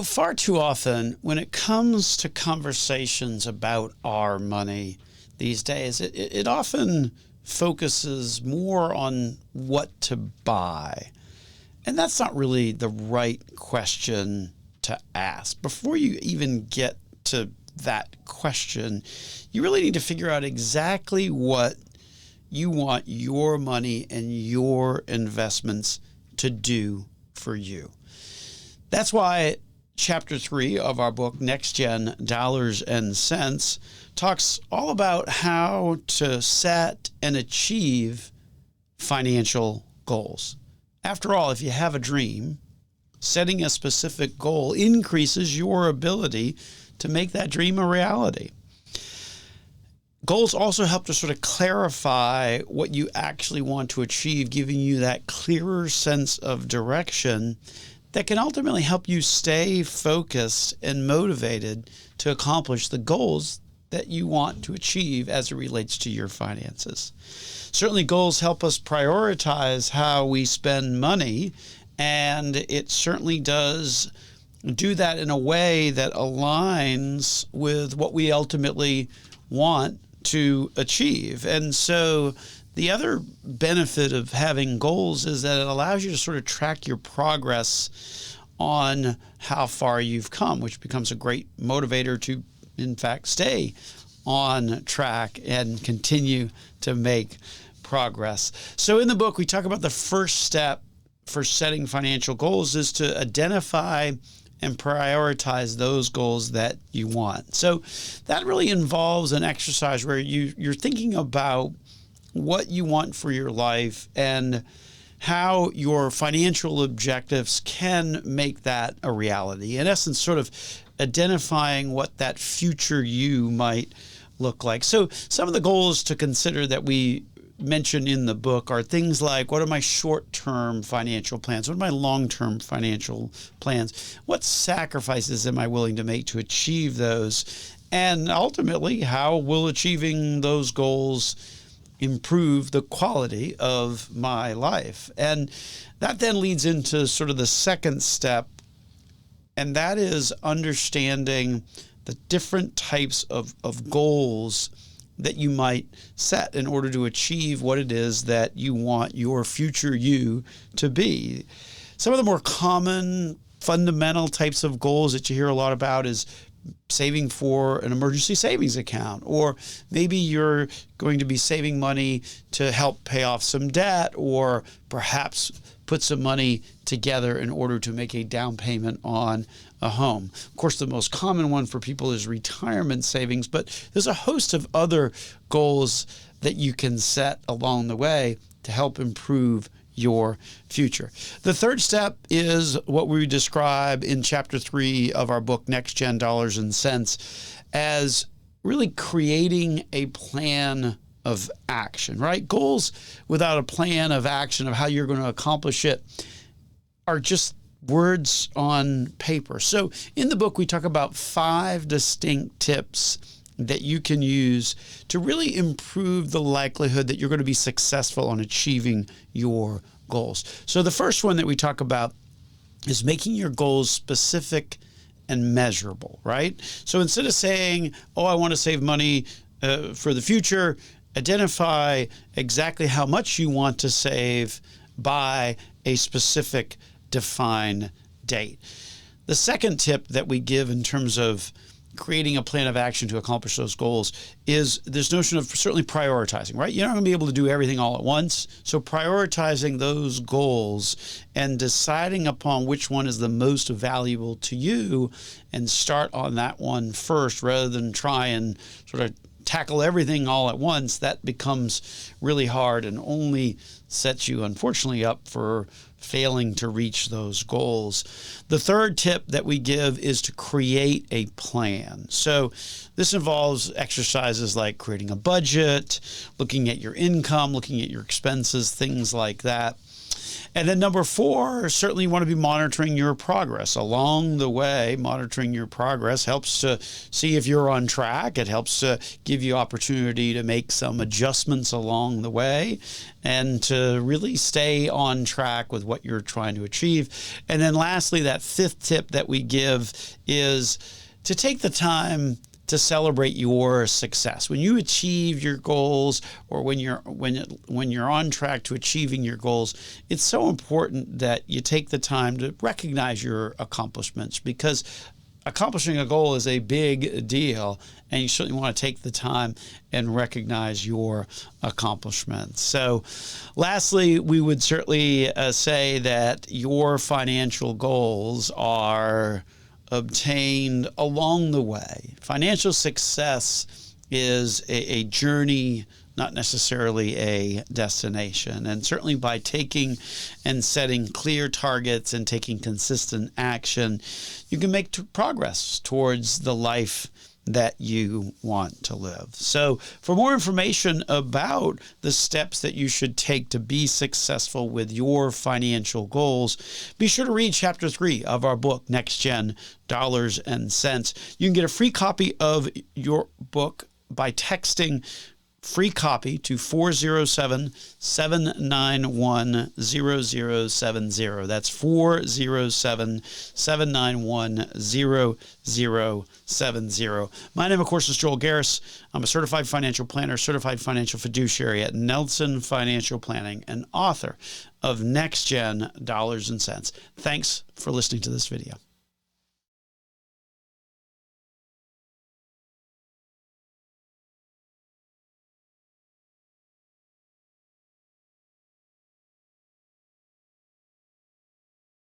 Far too often when it comes to conversations about our money these days, it often focuses more on what to buy. And that's not really the right question to ask. Before you even get to that question, you really need to figure out exactly what you want your money and your investments to do for you. That's why Chapter 3 of our book, Next Gen Dollars and Cents, talks all about how to set and achieve financial goals. After all, if you have a dream, setting a specific goal increases your ability to make that dream a reality. Goals also help to sort of clarify what you actually want to achieve, giving you that clearer sense of direction that can ultimately help you stay focused and motivated to accomplish the goals that you want to achieve as it relates to your finances. Certainly, goals help us prioritize how we spend money, and it certainly does do that in a way that aligns with what we ultimately want to achieve. And so the other benefit of having goals is that it allows you to sort of track your progress on how far you've come, which becomes a great motivator to, in fact, stay on track and continue to make progress. So in the book, we talk about the first step for setting financial goals is to identify and prioritize those goals that you want. So that really involves an exercise where you're thinking about what you want for your life and how your financial objectives can make that a reality. In essence, sort of identifying what that future you might look like. So some of the goals to consider that we mention in the book are things like, what are my short-term financial plans? What are my long-term financial plans? What sacrifices am I willing to make to achieve those? And ultimately, how will achieving those goals improve the quality of my life? And that then leads into sort of the second step, and that is understanding the different types of goals that you might set in order to achieve what it is that you want your future you to be. Some of the more common fundamental types of goals that you hear a lot about is saving for an emergency savings account, or maybe you're going to be saving money to help pay off some debt, or perhaps put some money together in order to make a down payment on a home. Of course, the most common one for people is retirement savings, but there's a host of other goals that you can set along the way to help improve your future. The third step is what we describe in Chapter 3 of our book, Next Gen Dollars and Cents, as really creating a plan of action, right? Goals without a plan of action of how you're going to accomplish it are just words on paper. So in the book, we talk about 5 distinct tips that you can use to really improve the likelihood that you're going to be successful on achieving your goals. So the first one that we talk about is making your goals specific and measurable, right? So instead of saying, oh, I want to save money for the future, identify exactly how much you want to save by a specific defined date. The second tip that we give in terms of creating a plan of action to accomplish those goals is this notion of certainly prioritizing, right? You're not going to be able to do everything all at once. So prioritizing those goals and deciding upon which one is the most valuable to you and start on that one first rather than try and sort of tackle everything all at once. That becomes really hard and only sets you, unfortunately, up for failing to reach those goals. The third tip that we give is to create a plan. So this involves exercises like creating a budget, looking at your income, looking at your expenses, things like that. And then number 4, certainly you want to be monitoring your progress along the way. Monitoring your progress helps to see if you're on track. It helps to give you opportunity to make some adjustments along the way and to really stay on track with what you're trying to achieve. And then lastly, that 5th tip that we give is to take the time to celebrate your success. When you achieve your goals, or when you're on track to achieving your goals, it's so important that you take the time to recognize your accomplishments, because accomplishing a goal is a big deal, and you certainly want to take the time and recognize your accomplishments. So lastly, we would certainly say that your financial goals are obtained along the way. Financial success is a journey, not necessarily a destination. And certainly by taking and setting clear targets and taking consistent action, you can make progress towards the life that you want to live. So for more information about the steps that you should take to be successful with your financial goals, be sure to read Chapter 3 of our book, Next Gen Dollars and Cents. You can get a free copy of your book by texting free copy to 407-791-0070. That's 407-791-0070. My name, of course, is Joel Garris. I'm a certified financial planner, certified financial fiduciary at Nelson Financial Planning, and author of Next Gen Dollars and Cents. Thanks for listening to this video.